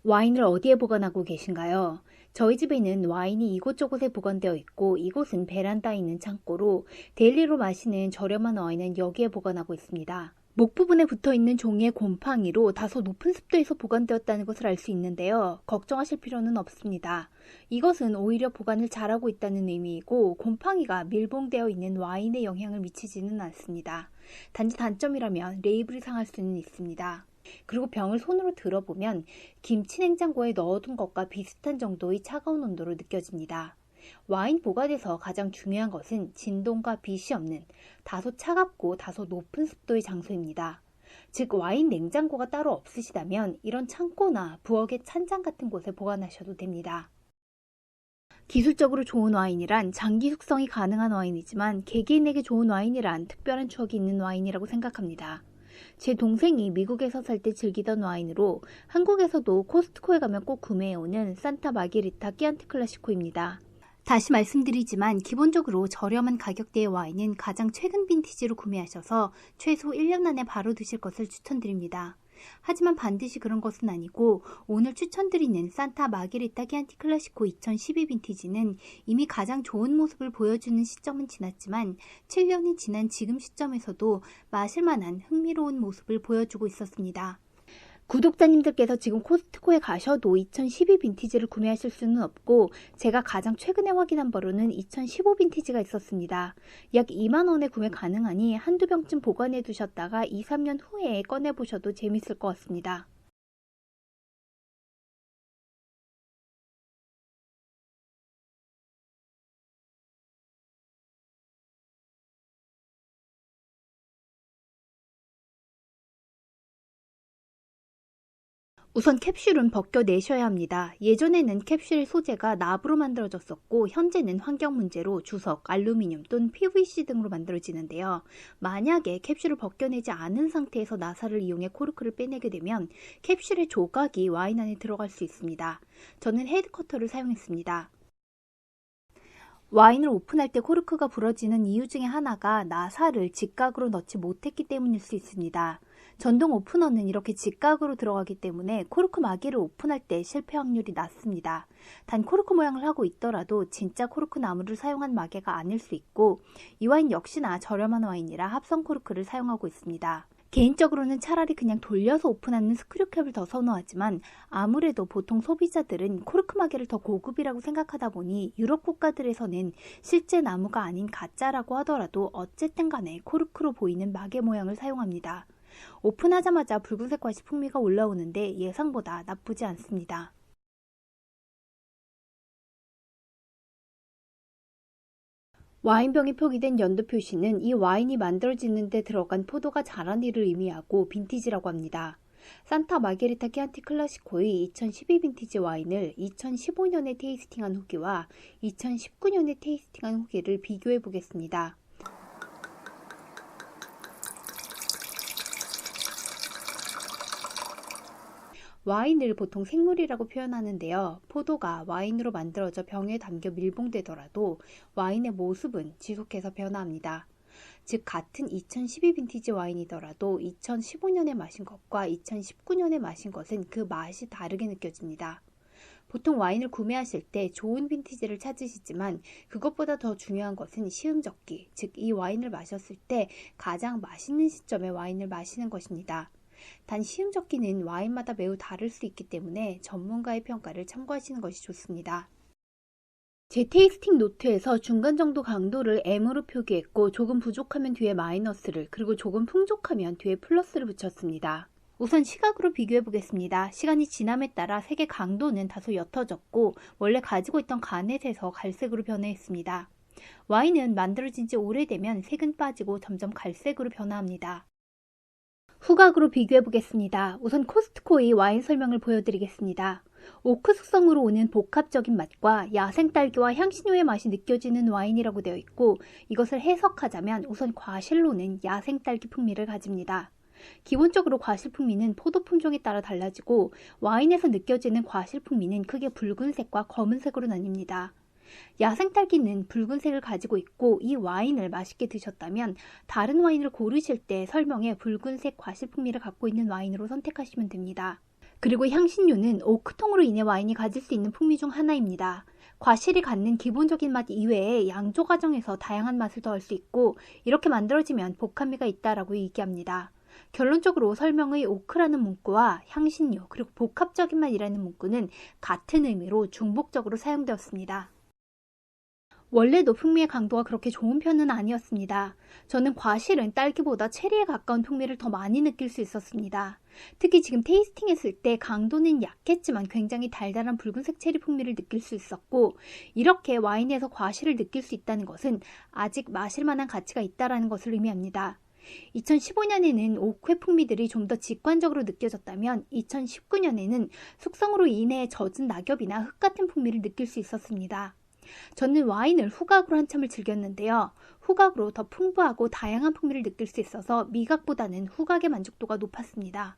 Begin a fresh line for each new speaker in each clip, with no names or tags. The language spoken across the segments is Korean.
와인을 어디에 보관하고 계신가요? 저희 집에는 와인이 이곳저곳에 보관되어 있고 이곳은 베란다에 있는 창고로 데일리로 마시는 저렴한 와인은 여기에 보관하고 있습니다. 목 부분에 붙어 있는 종이의 곰팡이로 다소 높은 습도에서 보관되었다는 것을 알 수 있는데요. 걱정하실 필요는 없습니다. 이것은 오히려 보관을 잘하고 있다는 의미이고 곰팡이가 밀봉되어 있는 와인에 영향을 미치지는 않습니다. 단지 단점이라면 레이블이 상할 수는 있습니다. 그리고 병을 손으로 들어보면 김치 냉장고에 넣어둔 것과 비슷한 정도의 차가운 온도로 느껴집니다. 와인 보관에서 가장 중요한 것은 진동과 빛이 없는 다소 차갑고 다소 높은 습도의 장소입니다. 즉 와인 냉장고가 따로 없으시다면 이런 창고나 부엌의 찬장 같은 곳에 보관하셔도 됩니다. 기술적으로 좋은 와인이란 장기 숙성이 가능한 와인이지만 개개인에게 좋은 와인이란 특별한 추억이 있는 와인이라고 생각합니다. 제 동생이 미국에서 살 때 즐기던 와인으로 한국에서도 코스트코에 가면 꼭 구매해오는 산타 마게리타 끼안티 클라시코입니다. 다시 말씀드리지만 기본적으로 저렴한 가격대의 와인은 가장 최근 빈티지로 구매하셔서 최소 1년 안에 바로 드실 것을 추천드립니다. 하지만 반드시 그런 것은 아니고 오늘 추천드리는 산타 마게리타 끼안티 클라시코 2012 빈티지는 이미 가장 좋은 모습을 보여주는 시점은 지났지만 7년이 지난 지금 시점에서도 마실만한 흥미로운 모습을 보여주고 있었습니다. 구독자님들께서 지금 코스트코에 가셔도 2012 빈티지를 구매하실 수는 없고 제가 가장 최근에 확인한 바로는 2015 빈티지가 있었습니다. 약 2만원에 구매 가능하니 한두 병쯤 보관해 두셨다가 2, 3년 후에 꺼내보셔도 재밌을 것 같습니다. 우선 캡슐은 벗겨내셔야 합니다. 예전에는 캡슐의 소재가 납으로 만들어졌었고 현재는 환경 문제로 주석, 알루미늄 또는 PVC 등으로 만들어지는데요. 만약에 캡슐을 벗겨내지 않은 상태에서 나사를 이용해 코르크를 빼내게 되면 캡슐의 조각이 와인 안에 들어갈 수 있습니다. 저는 헤드커터를 사용했습니다. 와인을 오픈할 때 코르크가 부러지는 이유 중에 하나가 나사를 직각으로 넣지 못했기 때문일 수 있습니다. 전동 오프너는 이렇게 직각으로 들어가기 때문에 코르크 마개를 오픈할 때 실패 확률이 낮습니다. 단 코르크 모양을 하고 있더라도 진짜 코르크 나무를 사용한 마개가 아닐 수 있고 이 와인 역시나 저렴한 와인이라 합성 코르크를 사용하고 있습니다. 개인적으로는 차라리 그냥 돌려서 오픈하는 스크류캡을 더 선호하지만 아무래도 보통 소비자들은 코르크 마개를 더 고급이라고 생각하다 보니 유럽 국가들에서는 실제 나무가 아닌 가짜라고 하더라도 어쨌든 간에 코르크로 보이는 마개 모양을 사용합니다. 오픈하자마자 붉은색 과시 풍미가 올라오는데 예상보다 나쁘지 않습니다. 와인병에 표기된 연도 표시는 이 와인이 만들어지는 데 들어간 포도가 자란 일을 의미하고 빈티지라고 합니다. 산타 마게리타 끼안티 클라시코의 2012 빈티지 와인을 2015년에 테이스팅한 후기와 2019년에 테이스팅한 후기를 비교해 보겠습니다. 와인을 보통 생물이라고 표현하는데요. 포도가 와인으로 만들어져 병에 담겨 밀봉되더라도 와인의 모습은 지속해서 변화합니다. 즉 같은 2012 빈티지 와인이더라도 2015년에 마신 것과 2019년에 마신 것은 그 맛이 다르게 느껴집니다. 보통 와인을 구매하실 때 좋은 빈티지를 찾으시지만 그것보다 더 중요한 것은 시음젓기, 즉 이 와인을 마셨을 때 가장 맛있는 시점에 와인을 마시는 것입니다. 단 시음젓기는 와인마다 매우 다를 수 있기 때문에 전문가의 평가를 참고하시는 것이 좋습니다. 제 테이스팅 노트에서 중간 정도 강도를 M으로 표기했고 조금 부족하면 뒤에 마이너스를 그리고 조금 풍족하면 뒤에 플러스를 붙였습니다. 우선 시각으로 비교해 보겠습니다. 시간이 지남에 따라 색의 강도는 다소 옅어졌고 원래 가지고 있던 가넷에서 갈색으로 변화했습니다. 와인은 만들어진 지 오래되면 색은 빠지고 점점 갈색으로 변화합니다. 후각으로 비교해 보겠습니다. 우선 코스트코의 와인 설명을 보여드리겠습니다. 오크 숙성으로 오는 복합적인 맛과 야생 딸기와 향신료의 맛이 느껴지는 와인이라고 되어 있고 이것을 해석하자면 우선 과실로는 야생 딸기 풍미를 가집니다. 기본적으로 과실 풍미는 포도 품종에 따라 달라지고 와인에서 느껴지는 과실 풍미는 크게 붉은색과 검은색으로 나뉩니다. 야생 딸기는 붉은색을 가지고 있고 이 와인을 맛있게 드셨다면 다른 와인을 고르실 때 설명에 붉은색 과실 풍미를 갖고 있는 와인으로 선택하시면 됩니다. 그리고 향신료는 오크통으로 인해 와인이 가질 수 있는 풍미 중 하나입니다. 과실이 갖는 기본적인 맛 이외에 양조 과정에서 다양한 맛을 더할 수 있고 이렇게 만들어지면 복합미가 있다라고 얘기합니다. 결론적으로 설명의 오크라는 문구와 향신료 그리고 복합적인 맛이라는 문구는 같은 의미로 중복적으로 사용되었습니다. 원래도 풍미의 강도가 그렇게 좋은 편은 아니었습니다. 저는 과실은 딸기보다 체리에 가까운 풍미를 더 많이 느낄 수 있었습니다. 특히 지금 테이스팅했을 때 강도는 약했지만 굉장히 달달한 붉은색 체리 풍미를 느낄 수 있었고 이렇게 와인에서 과실을 느낄 수 있다는 것은 아직 마실 만한 가치가 있다는 것을 의미합니다. 2015년에는 오크의 풍미들이 좀 더 직관적으로 느껴졌다면 2019년에는 숙성으로 인해 젖은 낙엽이나 흙 같은 풍미를 느낄 수 있었습니다. 저는 와인을 후각으로 한참을 즐겼는데요. 후각으로 더 풍부하고 다양한 풍미를 느낄 수 있어서 미각보다는 후각의 만족도가 높았습니다.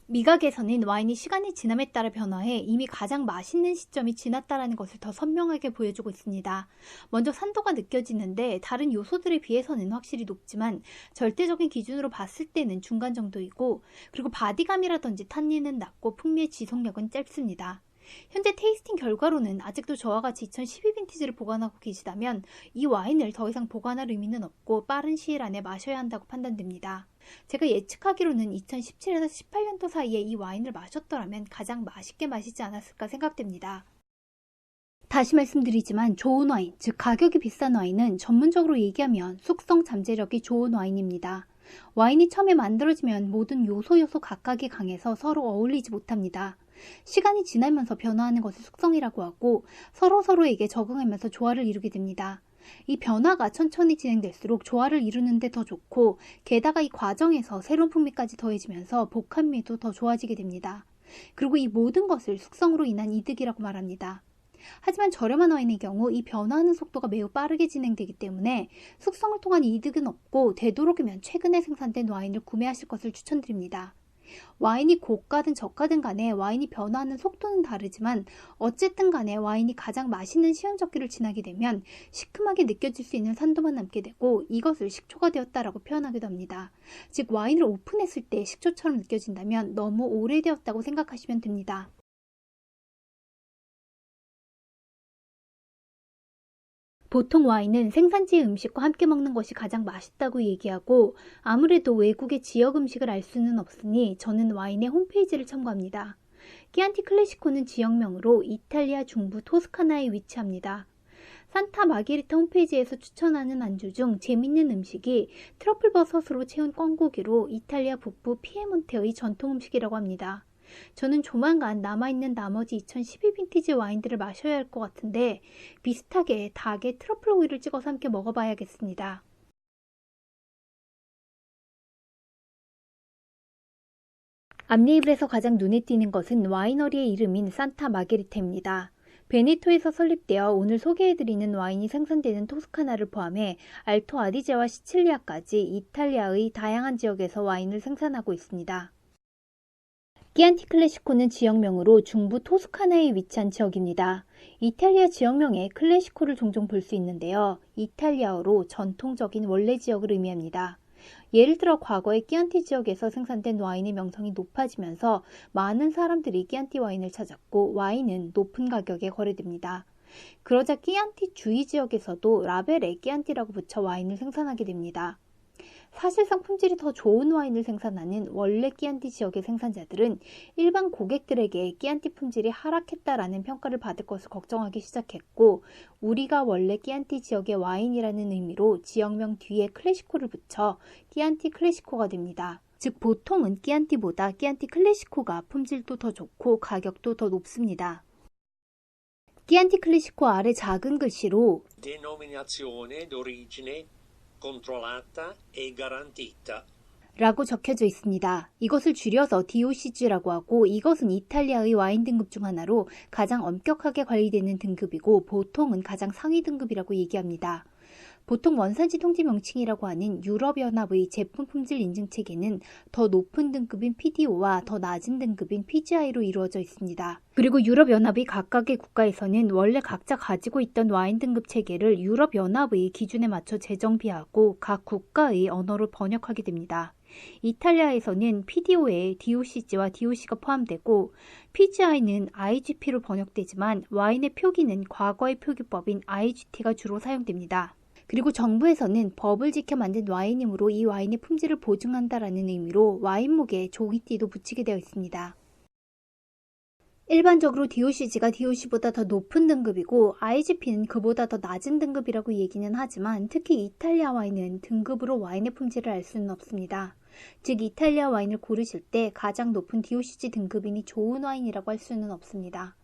미각에서는 와인이 시간이 지남에 따라 변화해 이미 가장 맛있는 시점이 지났다는 것을 더 선명하게 보여주고 있습니다. 먼저 산도가 느껴지는데 다른 요소들에 비해서는 확실히 높지만 절대적인 기준으로 봤을 때는 중간 정도이고 그리고 바디감이라든지 탄닌은 낮고 풍미의 지속력은 짧습니다. 현재 테이스팅 결과로는 아직도 저와 같이 2012 빈티지를 보관하고 계시다면 이 와인을 더 이상 보관할 의미는 없고 빠른 시일 안에 마셔야 한다고 판단됩니다. 제가 예측하기로는 2017에서 18년도 사이에 이 와인을 마셨더라면 가장 맛있게 마시지 않았을까 생각됩니다. 다시 말씀드리지만 좋은 와인, 즉 가격이 비싼 와인은 전문적으로 얘기하면 숙성 잠재력이 좋은 와인입니다. 와인이 처음에 만들어지면 모든 요소 각각이 강해서 서로 어울리지 못합니다. 시간이 지나면서 변화하는 것을 숙성이라고 하고 서로에게 적응하면서 조화를 이루게 됩니다. 이 변화가 천천히 진행될수록 조화를 이루는 데 더 좋고 게다가 이 과정에서 새로운 풍미까지 더해지면서 복합미도 더 좋아지게 됩니다. 그리고 이 모든 것을 숙성으로 인한 이득이라고 말합니다. 하지만 저렴한 와인의 경우 이 변화하는 속도가 매우 빠르게 진행되기 때문에 숙성을 통한 이득은 없고 되도록이면 최근에 생산된 와인을 구매하실 것을 추천드립니다. 와인이 고가든 저가든 간에 와인이 변화하는 속도는 다르지만 어쨌든 간에 와인이 가장 맛있는 시험적기를 지나게 되면 시큼하게 느껴질 수 있는 산도만 남게 되고 이것을 식초가 되었다라고 표현하기도 합니다. 즉 와인을 오픈했을 때 식초처럼 느껴진다면 너무 오래되었다고 생각하시면 됩니다. 보통 와인은 생산지의 음식과 함께 먹는 것이 가장 맛있다고 얘기하고 아무래도 외국의 지역 음식을 알 수는 없으니 저는 와인의 홈페이지를 참고합니다. 끼안티 클래시코는 지역명으로 이탈리아 중부 토스카나에 위치합니다. 산타 마게리타 홈페이지에서 추천하는 안주 중 재밌는 음식이 트러플 버섯으로 채운 꿩고기로 이탈리아 북부 피에몬테의 전통 음식이라고 합니다. 저는 조만간 남아있는 나머지 2012 빈티지 와인들을 마셔야 할 것 같은데 비슷하게 닭에 트러플 오일을 찍어서 함께 먹어봐야겠습니다. 앞레이블에서 가장 눈에 띄는 것은 와이너리의 이름인 산타 마게리타입니다. 베네토에서 설립되어 오늘 소개해드리는 와인이 생산되는 토스카나를 포함해 알토 아디제와 시칠리아까지 이탈리아의 다양한 지역에서 와인을 생산하고 있습니다. 끼안티 클래시코는 지역명으로 중부 토스카나에 위치한 지역입니다. 이탈리아 지역명에 클래시코를 종종 볼 수 있는데요. 이탈리아어로 전통적인 원래 지역을 의미합니다. 예를 들어 과거에 끼안티 지역에서 생산된 와인의 명성이 높아지면서 많은 사람들이 끼안티 와인을 찾았고 와인은 높은 가격에 거래됩니다. 그러자 끼안티 주위 지역에서도 라벨에 끼안티라고 붙여 와인을 생산하게 됩니다. 사실상 품질이 더 좋은 와인을 생산하는 원래 끼안티 지역의 생산자들은 일반 고객들에게 끼안티 품질이 하락했다라는 평가를 받을 것을 걱정하기 시작했고 우리가 원래 끼안티 지역의 와인이라는 의미로 지역명 뒤에 클래시코를 붙여 끼안티 클래시코가 됩니다. 즉 보통은 끼안티보다 끼안티 클래시코가 품질도 더 좋고 가격도 더 높습니다. 끼안티 클래시코 아래 작은 글씨로
Denominazione d'origine controllata e garantita
라고 적혀져 있습니다. 이것을 줄여서 DOCG라고 하고 이것은 이탈리아의 와인 등급 중 하나로 가장 엄격하게 관리되는 등급이고 보통은 가장 상위 등급이라고 얘기합니다. 보통 원산지 통지 명칭이라고 하는 유럽연합의 제품 품질 인증 체계는 더 높은 등급인 PDO와 더 낮은 등급인 PGI로 이루어져 있습니다. 그리고 유럽연합의 각각의 국가에서는 원래 각자 가지고 있던 와인 등급 체계를 유럽연합의 기준에 맞춰 재정비하고 각 국가의 언어로 번역하게 됩니다. 이탈리아에서는 PDO에 DOCG와 DOC가 포함되고 PGI는 IGP로 번역되지만 와인의 표기는 과거의 표기법인 IGT가 주로 사용됩니다. 그리고 정부에서는 법을 지켜 만든 와인이므로 이 와인의 품질을 보증한다라는 의미로 와인목에 종이띠도 붙이게 되어 있습니다. 일반적으로 DOCG가 DOC보다 더 높은 등급이고 IGP는 그보다 더 낮은 등급이라고 얘기는 하지만 특히 이탈리아 와인은 등급으로 와인의 품질을 알 수는 없습니다. 즉 이탈리아 와인을 고르실 때 가장 높은 DOCG 등급이니 좋은 와인이라고 할 수는 없습니다.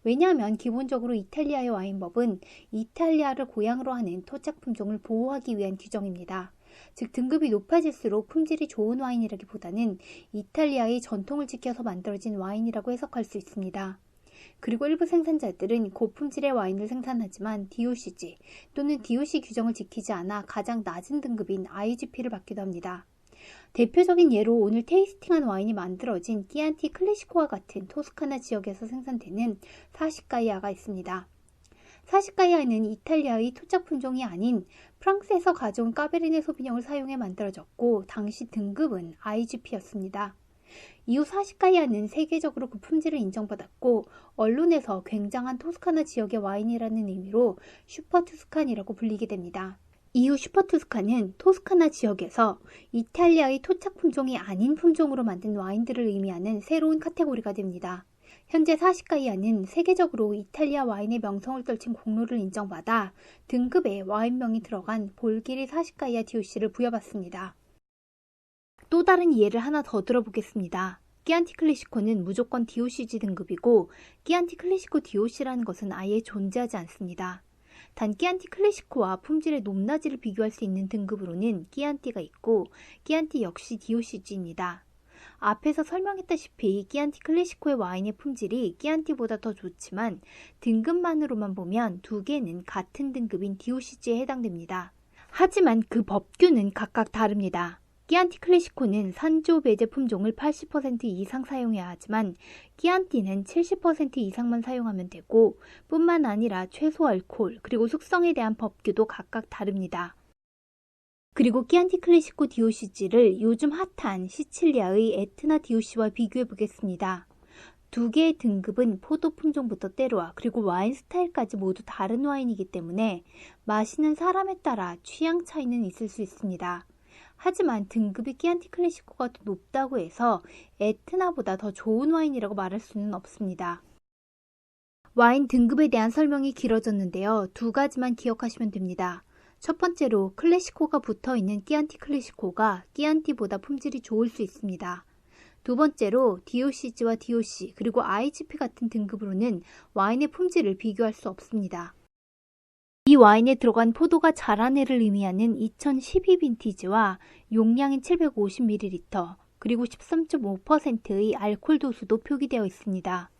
왜냐하면 기본적으로 이탈리아의 와인법은 이탈리아를 고향으로 하는 토착 품종을 보호하기 위한 규정입니다. 즉 등급이 높아질수록 품질이 좋은 와인이라기보다는 이탈리아의 전통을 지켜서 만들어진 와인이라고 해석할 수 있습니다. 그리고 일부 생산자들은 고품질의 와인을 생산하지만 DOCG 또는 DOC 규정을 지키지 않아 가장 낮은 등급인 IGP를 받기도 합니다. 대표적인 예로 오늘 테이스팅한 와인이 만들어진 끼안티 클래시코와 같은 토스카나 지역에서 생산되는 사시가이아가 있습니다. 사시가이아는 이탈리아의 토착 품종이 아닌 프랑스에서 가져온 까베르네 소비뇽을 사용해 만들어졌고 당시 등급은 IGP였습니다. 이후 사시가이아는 세계적으로 그 품질을 인정받았고 언론에서 굉장한 토스카나 지역의 와인이라는 의미로 슈퍼투스칸이라고 불리게 됩니다. 이후 슈퍼투스칸은 토스카나 지역에서 이탈리아의 토착 품종이 아닌 품종으로 만든 와인들을 의미하는 새로운 카테고리가 됩니다. 현재 사시가이아는 세계적으로 이탈리아 와인의 명성을 떨친 공로를 인정받아 등급에 와인명이 들어간 볼기리 사시가이아 DOC를 부여받습니다. 또 다른 예를 하나 더 들어보겠습니다. 끼안티 클래시코는 무조건 DOCG 등급이고 끼안티 클래시코 DOC라는 것은 아예 존재하지 않습니다. 단 끼안티 클래시코와 품질의 높낮이를 비교할 수 있는 등급으로는 끼안티가 있고 끼안티 역시 DOCG입니다. 앞에서 설명했다시피 끼안티 클래시코의 와인의 품질이 끼안티보다 더 좋지만 등급만으로만 보면 두 개는 같은 등급인 DOCG에 해당됩니다. 하지만 그 법규는 각각 다릅니다. 끼안티 클래시코는 산조베제 품종을 80% 이상 사용해야 하지만 끼안티는 70% 이상만 사용하면 되고 뿐만 아니라 최소 알코올 그리고 숙성에 대한 법규도 각각 다릅니다. 그리고 끼안티 클래시코 DOCG를 요즘 핫한 시칠리아의 에트나 DOC와 비교해 보겠습니다. 두 개의 등급은 포도 품종부터 때로와 그리고 와인 스타일까지 모두 다른 와인이기 때문에 마시는 사람에 따라 취향 차이는 있을 수 있습니다. 하지만 등급이 끼안티 클래시코가 더 높다고 해서 에트나보다 더 좋은 와인이라고 말할 수는 없습니다. 와인 등급에 대한 설명이 길어졌는데요. 두 가지만 기억하시면 됩니다. 첫 번째로 클래시코가 붙어있는 끼안티 클래시코가 끼안티보다 품질이 좋을 수 있습니다. 두 번째로 DOCG와 DOC 그리고 IGP 같은 등급으로는 와인의 품질을 비교할 수 없습니다. 이 와인에 들어간 포도가 자란 해를 의미하는 2012 빈티지와 용량인 750ml 그리고 13.5%의 알코올 도수도 표기되어 있습니다.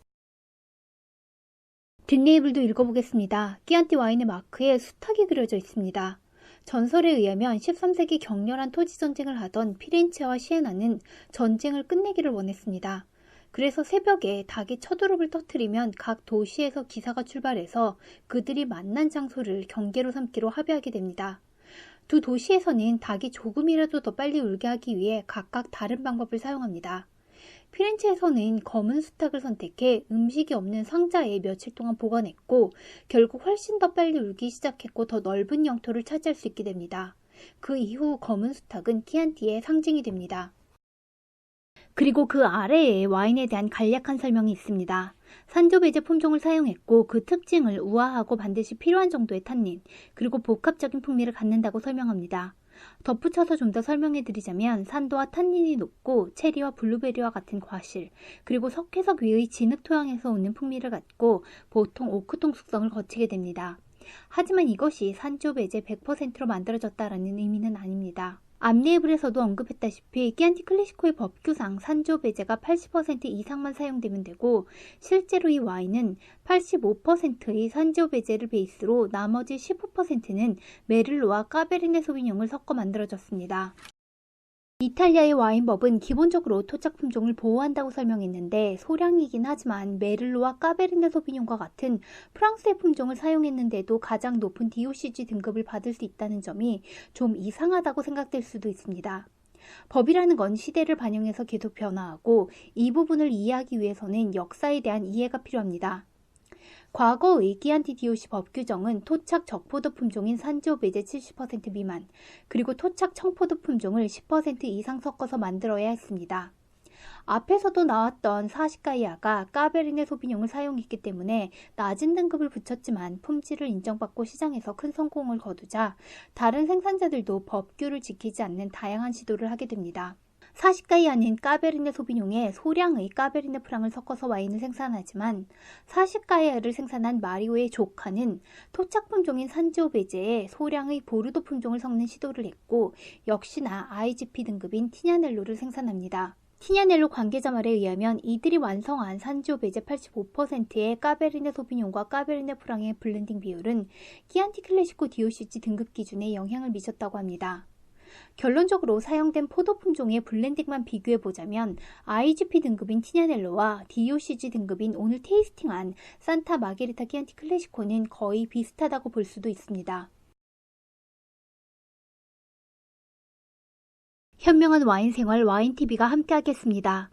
뒷레이블도 읽어보겠습니다. 끼안티 와인의 마크에 수탉이 그려져 있습니다. 전설에 의하면 13세기 격렬한 토지전쟁을 하던 피렌체와 시에나는 전쟁을 끝내기를 원했습니다. 그래서 새벽에 닭이 첫우룹을 터뜨리면 각 도시에서 기사가 출발해서 그들이 만난 장소를 경계로 삼기로 합의하게 됩니다. 두 도시에서는 닭이 조금이라도 더 빨리 울게 하기 위해 각각 다른 방법을 사용합니다. 피렌체에서는 검은 수탉을 선택해 음식이 없는 상자에 며칠 동안 보관했고 결국 훨씬 더 빨리 울기 시작했고 더 넓은 영토를 차지할 수 있게 됩니다. 그 이후 검은 수탉은 끼안티의 상징이 됩니다. 그리고 그 아래에 와인에 대한 간략한 설명이 있습니다. 산조베제 품종을 사용했고 그 특징을 우아하고 반드시 필요한 정도의 탄닌, 그리고 복합적인 풍미를 갖는다고 설명합니다. 덧붙여서 좀 더 설명해드리자면 산도와 탄닌이 높고 체리와 블루베리와 같은 과실, 그리고 석회석 위의 진흙 토양에서 오는 풍미를 갖고 보통 오크통 숙성을 거치게 됩니다. 하지만 이것이 산조베제 100%로 만들어졌다라는 의미는 아닙니다. 앞레이블에서도 언급했다시피 끼안티 클래시코의 법규상 산조베제가 80% 이상만 사용되면 되고 실제로 이 와인은 85%의 산조베제를 베이스로 나머지 15%는 메를로와 까베르네 소비뇽을 섞어 만들어졌습니다. 이탈리아의 와인법은 기본적으로 토착 품종을 보호한다고 설명했는데 소량이긴 하지만 메를로와 까베르네 소비뇽과 같은 프랑스의 품종을 사용했는데도 가장 높은 DOCG 등급을 받을 수 있다는 점이 좀 이상하다고 생각될 수도 있습니다. 법이라는 건 시대를 반영해서 계속 변화하고 이 부분을 이해하기 위해서는 역사에 대한 이해가 필요합니다. 과거의 기안티 DOC 법 규정은 토착 적포도 품종인 산지오 배제 70% 미만, 그리고 토착 청포도 품종을 10% 이상 섞어서 만들어야 했습니다. 앞에서도 나왔던 사시카이아가 까베르네 소비뇽을 사용했기 때문에 낮은 등급을 붙였지만 품질을 인정받고 시장에서 큰 성공을 거두자 다른 생산자들도 법규를 지키지 않는 다양한 시도를 하게 됩니다. 사시카이아는 까베르네 소비뇽에 소량의 까베르네 프랑을 섞어서 와인을 생산하지만 사시카이아를 생산한 마리오의 조카는 토착 품종인 산지오 베제에 소량의 보르도 품종을 섞는 시도를 했고 역시나 IGP 등급인 티냐넬로를 생산합니다. 티냐넬로 관계자 말에 의하면 이들이 완성한 산지오 베제 85%의 까베르네 소비뇽과 까베르네 프랑의 블렌딩 비율은 키안티 클래시코 DOCG 등급 기준에 영향을 미쳤다고 합니다. 결론적으로 사용된 포도 품종의 블렌딩만 비교해보자면 IGP 등급인 티냐넬로와 DOCG 등급인 오늘 테이스팅한 산타 마게리타 키안티 클래시코는 거의 비슷하다고 볼 수도 있습니다. 현명한 와인 생활 와인TV가 함께하겠습니다.